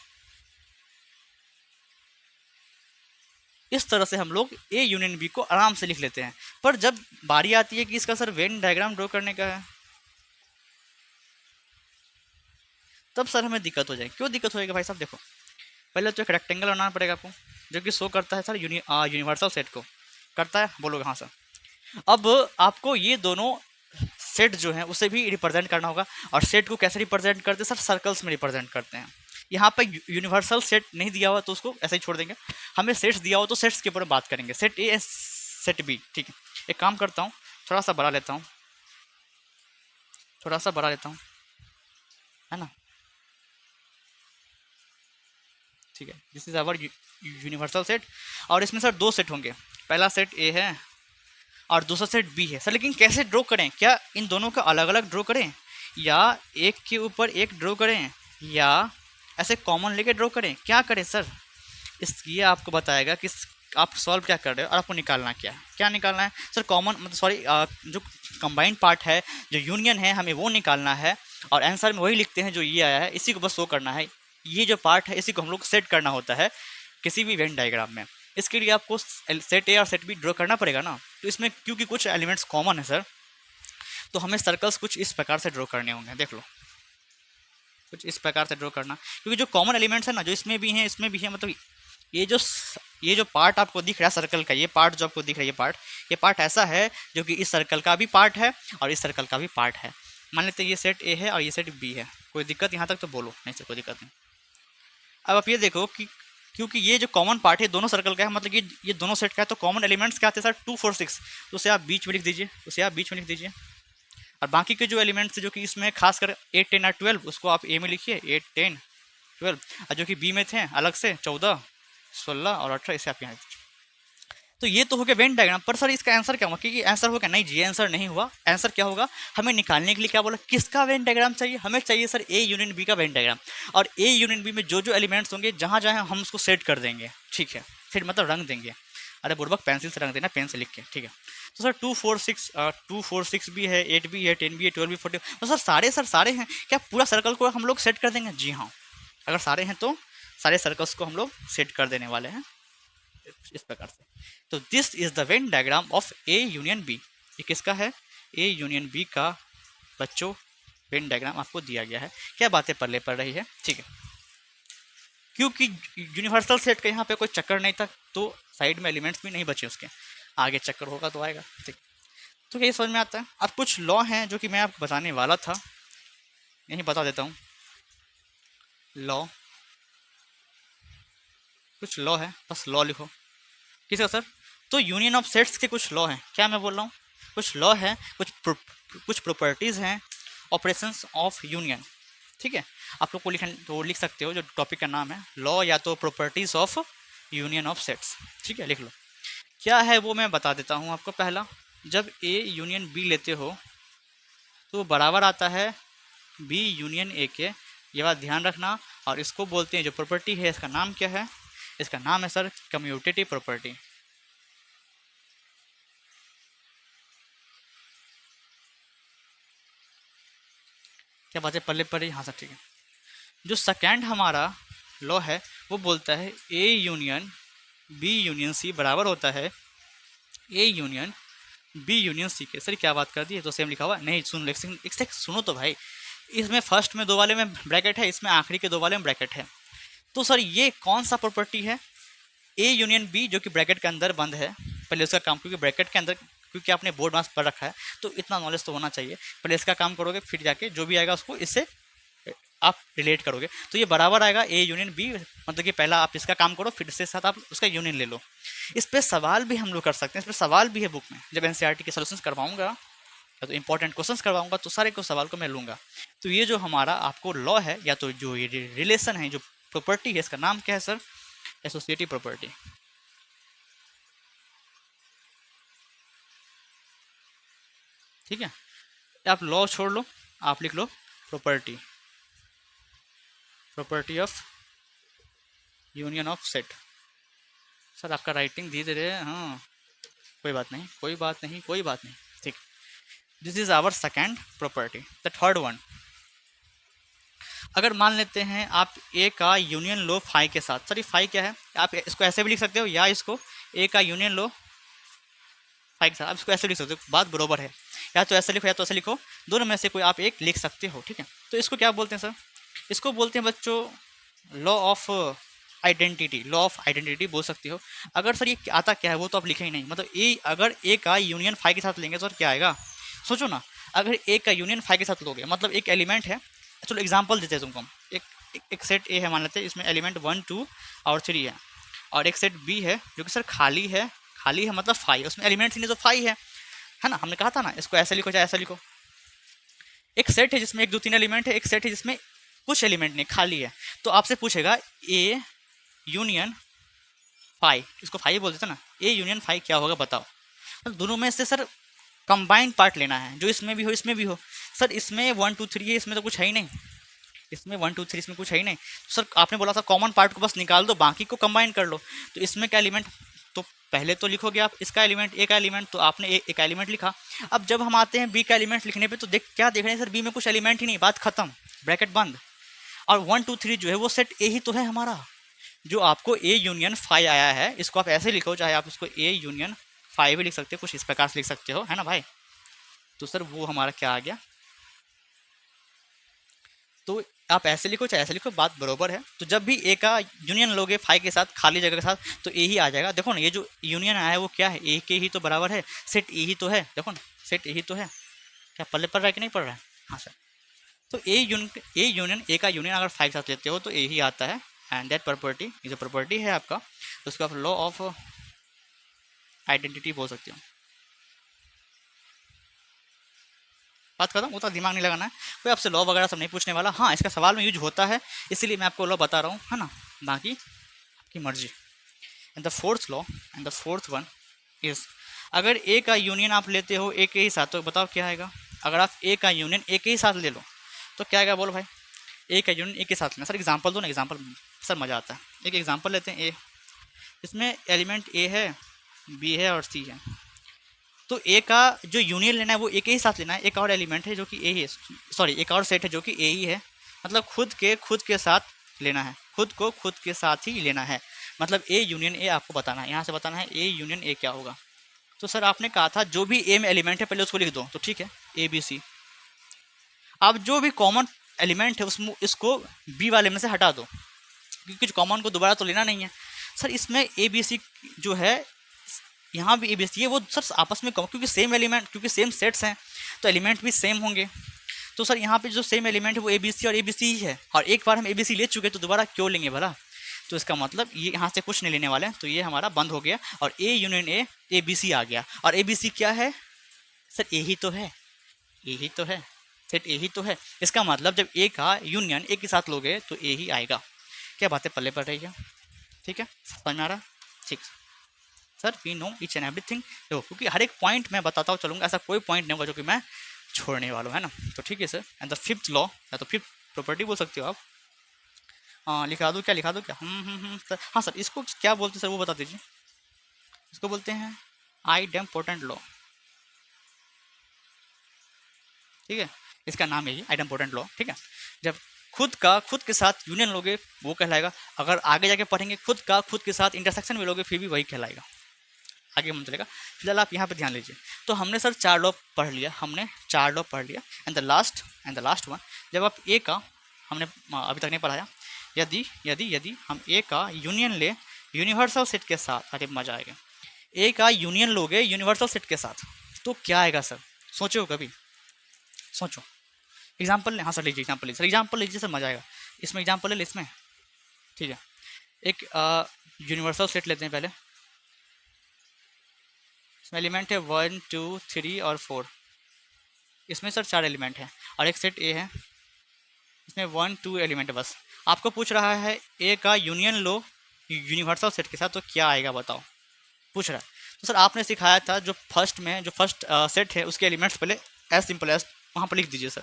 इस तरह से हम लोग ए यूनियन बी को आराम से लिख लेते हैं। पर जब बारी आती है कि इसका सर वेन डायग्राम ड्रॉ करने का है, तब सर हमें दिक्कत हो जाएगी। क्यों दिक्कत होएगा भाई साहब? देखो, पहले तो एक रेक्टेंगल बनाना पड़ेगा आपको जो कि शो करता है सर यूनिवर्सल सेट को। करता है? बोलोगे हाँ सर। अब आपको ये दोनों सेट जो है उसे भी रिप्रेजेंट करना होगा, और सेट को कैसे रिप्रेजेंट करते हैं सर? सर्कल्स में रिप्रेजेंट करते हैं। यहाँ पे यूनिवर्सल सेट नहीं दिया हुआ तो उसको ऐसे ही छोड़ देंगे। हमें सेट्स दिया हो तो सेट्स के ऊपर बात करेंगे, सेट ए सेट बी, ठीक है। एक काम करता हूँ, थोड़ा सा बढ़ा लेता हूँ, थोड़ा सा बढ़ा लेता हूँ, है ना, ठीक है। This is our universal set, और इसमें सर 2 सेट होंगे। पहला सेट ए है और दूसरा सेट बी है। सर लेकिन कैसे ड्रॉ करें? क्या इन दोनों का अलग अलग ड्रॉ करें, या एक के ऊपर एक ड्रॉ करें, या ऐसे कॉमन लेके ड्रॉ करें? क्या करें सर? ये आपको बताएगा कि आप सॉल्व क्या कर रहे हो और आपको निकालना क्या है। क्या निकालना है सर? कॉमन मतलब सॉरी जो कंबाइंड पार्ट है, जो यूनियन है, हमें वो निकालना है। और आंसर में वही लिखते हैं जो ये आया है, इसी को बस शो करना है। ये जो पार्ट है इसी को हम लोग सेट करना होता है किसी भी वेन डायग्राम में। इसके लिए आपको सेट ए और सेट बी ड्रॉ करना पड़ेगा ना। तो इसमें क्योंकि कुछ एलिमेंट्स कॉमन है सर, तो हमें सर्कल्स कुछ इस प्रकार से ड्रॉ करने होंगे। देख लो, कुछ इस प्रकार से ड्रॉ करना, क्योंकि जो कॉमन एलिमेंट्स है ना, जो इसमें भी हैं इसमें भी है, मतलब ये जो पार्ट आपको दिख रहा है सर्कल का, ये पार्ट जो आपको दिख रहा है, ये पार्ट ऐसा है जो कि इस सर्कल का भी पार्ट है और इस सर्कल का भी पार्ट है। मान लेते हैं ये सेट ए है और ये सेट बी है। कोई दिक्कत यहाँ तक तो बोलो? नहीं सर, कोई दिक्कत नहीं। अब आप ये देखो कि क्योंकि ये जो कॉमन पार्ट है दोनों सर्कल का है, मतलब ये दोनों सेट का है, तो कॉमन एलिमेंट्स क्या आते हैं सर? 2 4 6। तो उसे आप बीच में लिख दीजिए, उसे आप बीच में लिख दीजिए। और बाकी के जो एलिमेंट्स जो कि इसमें खासकर 8 10 और 12, उसको आप ए में लिखिए, 8 10 12। और जो कि बी में थे अलग से 14 16 और 18, इसे आप यहाँ लिखिए। तो ये तो हो गया वेन डायग्राम। पर सर इसका आंसर क्या होगा? क्योंकि आंसर होगा नहीं जी, आंसर नहीं हुआ। आंसर क्या होगा? हमें निकालने के लिए क्या बोला? किसका वेन डायग्राम चाहिए? हमें चाहिए सर ए यूनियन बी का वेन डायग्राम। और ए यूनियन बी में जो जो एलिमेंट्स होंगे, जहाँ जहाँ हम उसको सेट कर देंगे, ठीक है। सेट मतलब रंग देंगे। अरे बुर्बक, पेंसिल से रंग देना, पेन से लिख के, ठीक है। तो सर 2 4 6 भी है, 8 भी है, 10 भी है, 12 भी, 14। तो सर सारे हैं क्या? पूरा सर्कल को हम लोग सेट कर देंगे? जी हाँ, अगर सारे हैं तो सारे सर्कल्स को हम लोग सेट कर देने वाले हैं इस प्रकार से। तो this is the Venn diagram of A union B. ये किसका है? ए यूनियन बी का बच्चों वेन डायग्राम आपको दिया गया है। क्या बातें पल्ले पड़ रही है? ठीक है। क्योंकि यूनिवर्सल सेट का यहाँ पे कोई चक्कर नहीं था, तो साइड में एलिमेंट्स भी नहीं बचे, उसके आगे चक्कर होगा तो आएगा, ठीक। तो यही समझ में आता है। अब कुछ लॉ हैं जो कि मैं आपको बताने वाला था, यही बता देता हूँ। लॉ, कुछ लॉ है, बस लॉ लिखो। किसका सर? तो यूनियन ऑफ सेट्स के कुछ लॉ हैं। क्या मैं बोल रहा हूँ? कुछ लॉ है, कुछ प्रॉपर्टीज़ हैं ऑपरेशंस ऑफ यूनियन, ठीक है। आप लोग को लिख सकते हो, जो टॉपिक का नाम है लॉ या तो properties of union of sets, ठीक है, लिख लो। क्या है वो मैं बता देता हूँ आपको। पहला, जब ए यूनियन बी लेते हो तो बराबर आता है बी यूनियन ए के, ये बात ध्यान रखना। और इसको बोलते हैं, जो प्रॉपर्टी है इसका नाम क्या है? इसका नाम है सर कम्यूटेटिव प्रॉपर्टी। क्या बातें पल्ले पड़ रही? हाँ सर, ठीक है। जो सेकेंड हमारा लॉ है वो बोलता है A union B union C बराबर होता है A union B union C के। सर क्या बात कर दी है? तो सेम लिखा हुआ नहीं, सुन एक सेक सुनो तो भाई। इसमें फर्स्ट में 2 वाले में ब्रैकेट है, इसमें आखिरी के 2 वाले में ब्रैकेट है। तो सर ये कौन सा प्रॉपर्टी है? ए यूनियन बी, जो कि ब्रैकेट के अंदर बंद है। पहले उसका काम, क्योंकि ब्रैकेट के अंदर, क्योंकि आपने बोर्ड मास पढ़ रखा है तो इतना नॉलेज तो होना चाहिए। पहले इसका काम करोगे, फिर जाके जो भी आएगा उसको इससे आप रिलेट करोगे तो ये बराबर आएगा ए यूनियन बी, मतलब कि पहला आप इसका काम करो फिर इसके साथ आप उसका यूनियन ले लो। इस पर सवाल भी हम लोग कर सकते हैं, इस पर सवाल भी है बुक में। जब एनसीईआरटी के सॉल्यूशंस करवाऊंगा या तो इंपॉर्टेंट क्वेश्चंस करवाऊंगा तो सारे को सवाल को मैं लूंगा। तो ये जो हमारा आपको लॉ है या तो जो ये रिलेशन है, जो प्रॉपर्टी है, इसका नाम क्या है सर? Associative property. ठीक है, आप लॉ छोड़ लो, आप लिख लो property, property of union of set. Sir आपका राइटिंग धीरे धीरे, हाँ कोई बात नहीं, कोई बात नहीं, कोई बात नहीं, ठीक। This is our second property. The third one, अगर मान लेते हैं आप ए का यूनियन लो फाई के साथ। सर ये फाई क्या है? आप इसको ऐसे भी लिख सकते हो या इसको ए का यूनियन लो फाई के साथ, आप इसको ऐसे लिख सकते हो, बात बरोबर है। या तो ऐसे लिखो या तो ऐसे लिखो, दोनों में से कोई आप एक लिख सकते हो। ठीक है, तो इसको क्या बोलते हैं सर? इसको बोलते हैं बच्चों law of identity, law of identity बोल सकते हो। अगर सर ये आता क्या है वो तो आप लिखे ही नहीं, मतलब ए, अगर ए का यूनियन फाई के साथ लेंगे तो सर क्या आएगा? सोचो ना, अगर ए का यूनियन फाई के साथ लोगे, मतलब एक एलिमेंट है, चलो एग्जांपल देते हैं तुमको हम। एक सेट ए है मान लेते हैं, इसमें एलिमेंट 1 2 और 3 है, और एक सेट बी है जो कि सर खाली है, खाली है मतलब फाई, उसमें एलिमेंट्स ही नहीं तो फाई है ना। हमने कहा था ना इसको ऐसे लिखो चाहे ऐसा लिखो। एक सेट है जिसमें 1 2 3 एलिमेंट है, एक सेट है जिसमें कुछ एलिमेंट नहीं, खाली है। तो आपसे पूछेगा ए यूनियन फाई, इसको फाई बोल देते ना, ए यूनियन फाई क्या होगा बताओ। तो दोनों में से सर कंबाइंड पार्ट लेना है, जो इसमें भी हो इसमें भी हो। सर इसमें 1 2 3 है, इसमें तो कुछ है ही नहीं, इसमें 1 2 3 इसमें कुछ है ही नहीं। तो सर आपने बोला था कॉमन पार्ट को बस निकाल दो, बाकी को कंबाइन कर लो। तो इसमें क्या एलिमेंट, तो पहले तो लिखोगे आप इसका एलिमेंट, ए का एलिमेंट, तो आपने एक एलिमेंट लिखा। अब जब हम आते हैं बी का एलिमेंट लिखने पे तो क्या देख रहे हैं सर? बी में कुछ एलिमेंट ही नहीं, बात खत्म, ब्रैकेट बंद। और 1 2 3 जो है वो सेट ए ही तो है हमारा, जो आपको ए यूनियन फाई आया है। इसको आप ऐसे लिखो, चाहे आप इसको ए यूनियन फाई भी लिख सकते हो, कुछ इस प्रकार से लिख सकते हो, है ना भाई। तो सर वो हमारा क्या आ गया? तो आप ऐसे लिखो चाहे ऐसे लिखो, बात बरोबर है। तो जब भी ए का यूनियन लोगे फाई के साथ, खाली जगह के साथ, तो ए ही आ जाएगा। देखो ना, ये जो यूनियन आया है वो क्या है? ए के ही तो बराबर है, सेट ए ही तो है। देखो ना, सेट ए ही तो है। क्या पल्ले पड़ रहा है कि नहीं पड़ रहा है? हाँ सर। तो ए यूनियन ए का यूनियन अगर फाइव साथ लेते हो तो ए ही आता है। एंड दैट प्रॉपर्टी, ये जो प्रॉपर्टी है आपका, तो उसको आप लॉ ऑफ आइडेंटिटी बोल सकते हो। बात करता हूँ, उतना दिमाग नहीं लगाना है, कोई आपसे लॉ वगैरह सब नहीं पूछने वाला। हाँ, इसका सवाल में यूज होता है, इसीलिए मैं आपको लॉ बता रहा हूँ, है ना, बाकी आपकी मर्जी। And the fourth law, and the fourth one is, अगर ए का यूनियन आप लेते हो ए के ही साथ, तो बताओ क्या आएगा? अगर आप ए का यूनियन ए के ही साथ ले लो तो क्या आएगा? बोलो भाई। ए का यूनियन ए के साथ लेना। सर एग्जांपल दो ना, एग्जांपल सर मज़ा आता है। एक एग्जांपल लेते हैं, ए, इसमें एलिमेंट ए है, बी है और सी है। तो ए का जो यूनियन लेना है वो ए के ही साथ लेना है। एक और एलिमेंट है जो कि ए ही है, सॉरी एक और सेट है जो कि ए ही है, मतलब खुद के साथ लेना है, खुद को खुद के साथ ही लेना है। मतलब ए यूनियन ए आपको बताना है, यहाँ से बताना है ए यूनियन ए क्या होगा। तो सर आपने कहा था जो भी ए में एलिमेंट है पहले उसको लिख दो, तो ठीक है, ए बी सी। अब जो भी कॉमन एलिमेंट है उसमें इसको बी वाले में से हटा दो, क्योंकि कुछ कॉमन को दोबारा तो लेना नहीं है। सर इसमें ए बी सी जो है, यहाँ भी ए बी सी है, वो सर आपस में क्योंकि सेम एलिमेंट, क्योंकि सेम सेट्स हैं तो एलिमेंट भी सेम होंगे। तो सर यहाँ पे जो सेम एलिमेंट है वो ए बी सी और ए बी सी ही है, और एक बार हम ए बी सी ले चुके तो दोबारा क्यों लेंगे भला? तो इसका मतलब ये यहाँ से कुछ नहीं लेने वाले हैं, तो ये हमारा बंद हो गया और A union A B C आ गया। और ए बी सी क्या है सर? ए ही तो है, ए ही तो है, सेट ए ही तो है। इसका मतलब जब ए का यूनियन ए के साथ लोगे तो ए ही आएगा। क्या बातें पल्ले पड़ रही है? ठीक है, समझ में आ रहा? ठीक sir, we know each and everything. देखो, क्योंकि हर एक पॉइंट मैं बताता हूँ चलूँगा, ऐसा कोई पॉइंट नहीं होगा जो कि मैं छोड़ने वाला हूँ, है ना। तो ठीक है sir. And the fifth law, या तो फिफ्थ प्रॉपर्टी बोल सकते हो आप। लिखा दो क्या? लिखा दो क्या? सर हाँ सर, इसको क्या बोलते हैं सर वो बता दीजिए। इसको बोलते हैं आइडेम्पोटेंट लॉ। ठीक है, इसका नाम यही आइडेम्पोटेंट लॉ। ठीक है, जब खुद के साथ यूनियन लोगे वो कहलाएगा। अगर आगे जाके पढ़ेंगे खुद के साथ इंटरसेक्शन में लोगे फिर भी वही कहलाएगा, आगे हम चलेगा। फिलहाल आप यहाँ पे ध्यान लीजिए। तो हमने सर 4 लॉ पढ़ लिया, हमने 4 लॉ पढ़ लिया। एंड द लास्ट वन, जब आप ए का, हमने अभी तक नहीं पढ़ाया, यदि यदि यदि हम ए का यूनियन ले यूनिवर्सल सेट के साथ, अरे मजा आएगा। ए का यूनियन लोगे यूनिवर्सल सेट के साथ तो क्या आएगा सर? सोचो कभी, सोचो एग्जाम्पल लें, हाँ सर लीजिए एग्जाम्पल लीजिए सर, एग्जाम्पल लीजिए सर, मजा आएगा इसमें, एग्जाम्पल ले इसमें, ठीक है। एक यूनिवर्सल सेट लेते हैं पहले, इसमें एलिमेंट है 1 2 3 और 4, इसमें सर 4 एलिमेंट हैं, और एक सेट ए है, इसमें 1 2 एलिमेंट है बस। आपको पूछ रहा है ए का यूनियन लो यूनिवर्सल सेट के साथ तो क्या आएगा बताओ, पूछ रहा है। तो सर आपने सिखाया था जो फर्स्ट सेट है उसके एलिमेंट्स पहले एज सिंपल एज वहाँ पर लिख दीजिए सर।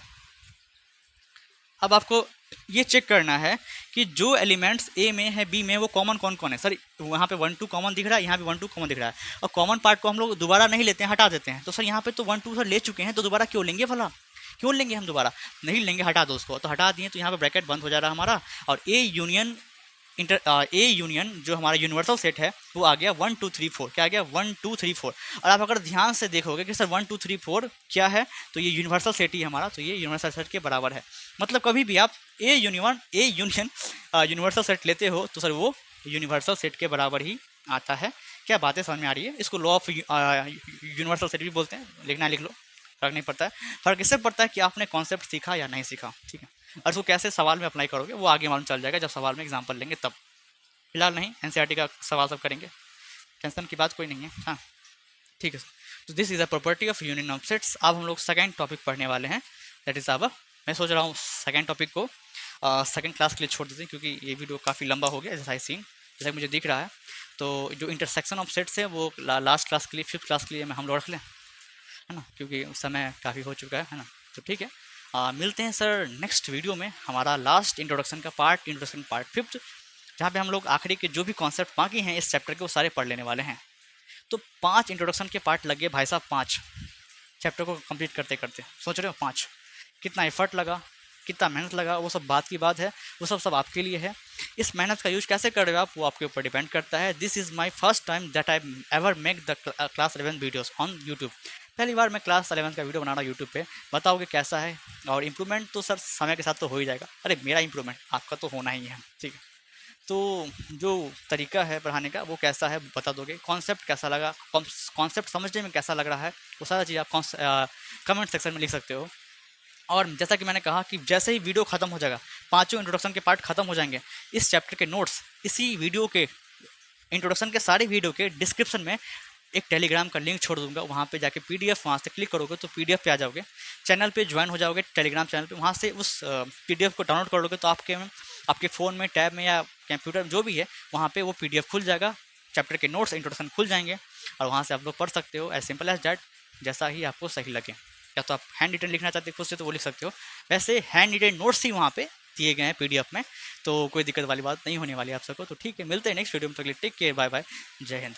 अब आपको ये चेक करना है कि जो एलिमेंट्स ए में है बी में वो कॉमन कौन कौन है। सर वहाँ पे 1 2 कॉमन दिख रहा है, यहाँ पे 1 2 कॉमन दिख रहा है, और कॉमन पार्ट को हम लोग दोबारा नहीं लेते हैं, हटा देते हैं। तो सर यहाँ पे तो 1 2 सर ले चुके हैं, तो दोबारा क्यों लेंगे भला, क्यों लेंगे हम दोबारा, नहीं लेंगे, हटा दो उसको। तो हटा दिए तो यहाँ पे ब्रैकेट बंद हो जा रहा है हमारा, और ए यूनियन जो हमारा यूनिवर्सल सेट है वो आ गया 1 2 3 4, क्या आ गया 1 2 3 4। और आप अगर ध्यान से देखोगे कि सर 1 2 3 4 क्या है, तो ये यूनिवर्सल सेट ही है हमारा, तो ये यूनिवर्सल सेट के बराबर है। मतलब कभी भी आप ए यूनियन यूनिवर्सल सेट लेते हो तो सर वो यूनिवर्सल सेट के बराबर ही आता है। क्या बातें समझ में आ रही है? इसको लॉ ऑफ यूनिवर्सल सेट भी बोलते हैं, लिखना लिख लो, फर्क नहीं पड़ता है। फर्क इससे पड़ता है कि आपने कॉन्सेप्ट सीखा या नहीं सीखा, ठीक है। और उसको कैसे सवाल में अप्लाई करोगे वो आगे मालूम चल जाएगा जब सवाल में एग्जाम्पल लेंगे तब, फिलहाल नहीं। एनसीईआरटी का सवाल सब करेंगे, टेंशन की बात कोई नहीं है, हाँ ठीक है। तो this is a property of union of sets. अब हम लोग सेकेंड टॉपिक पढ़ने वाले हैं, दैट इज़ अब मैं सोच रहा हूँ सेकेंड टॉपिक को सेकेंड क्लास के लिए छोड़ देते हैं, क्योंकि ये वीडियो काफ़ी लंबा हो गया जैसा आई सीन, जैसा मुझे दिख रहा है। तो जो इंटरसेक्शन ऑफ सेट्स है वो लास्ट क्लास के लिए, 5th क्लास के लिए हम लोग रख लें, है ना, क्योंकि उस समय काफ़ी हो चुका है ना। तो ठीक है, मिलते हैं सर नेक्स्ट वीडियो में, हमारा लास्ट इंट्रोडक्शन का पार्ट, इंट्रोडक्शन पार्ट 5th, जहाँ पे हम लोग आखिरी के जो भी कॉन्सेप्ट बाकी हैं इस चैप्टर के वो सारे पढ़ लेने वाले हैं। तो 5 इंट्रोडक्शन के पार्ट लगे भाई साहब, 5 चैप्टर को कंप्लीट करते करते, सोच रहे हो 5 कितना एफर्ट लगा, कितना मेहनत लगा, वो सब बात की बात है, वो सब आपके लिए है। इस मेहनत का यूज कैसे कर रहे हो आप, वो आपके ऊपर डिपेंड करता है। This is my first time that I ever make the class 11 videos on YouTube. पहली बार मैं क्लास 11 का वीडियो बना रहा हूँ यूट्यूब पे, बताओगे कैसा है। और इम्प्रूवमेंट तो सर समय के साथ तो हो ही जाएगा, अरे मेरा इम्प्रूवमेंट आपका तो होना ही है, ठीक है। तो जो तरीका है पढ़ाने का वो कैसा है बता दोगे, कॉन्सेप्ट कैसा लगा, कॉन्सेप्ट समझने में कैसा लग रहा है, वो सारा चीज़ आप कमेंट सेक्शन में लिख सकते हो। और जैसा कि मैंने कहा कि जैसे ही वीडियो ख़त्म हो जाएगा, 5 इंट्रोडक्शन के पार्ट ख़त्म हो जाएंगे, इस चैप्टर के नोट्स इसी वीडियो के इंट्रोडक्शन के सारे वीडियो के डिस्क्रिप्शन में एक टेलीग्राम का लिंक छोड़ दूंगा, वहाँ पे जाके पीडीएफ वहाँ से क्लिक करोगे तो पीडीएफ पे आ जाओगे, चैनल पे ज्वाइन हो जाओगे टेलीग्राम चैनल पे, वहाँ से उस पीडीएफ को डाउनलोड कर लोगे तो आपके फ़ोन में, टैब में या कंप्यूटर में जो भी है वहाँ पे वो पीडीएफ खुल जाएगा, चैप्टर के नोट्स इंट्रोडक्शन खुल जाएंगे, और वहाँ से आप लोग पढ़ सकते हो एज सिंपल एज डैट, जैसा ही आपको सही लगे। या तो आप हैंड रिटन लिखना चाहते हो खुद से तो वो लिख सकते हो, वैसे हैंड रिटन नोट्स ही वहाँ पे दिए गए हैं पीडीएफ में, तो कोई दिक्कत वाली बात नहीं होने वाली आप सबको। तो ठीक है, मिलते हैं नेक्स्ट वीडियो में, तक टेक केयर, बाय बाय, जय हिंद।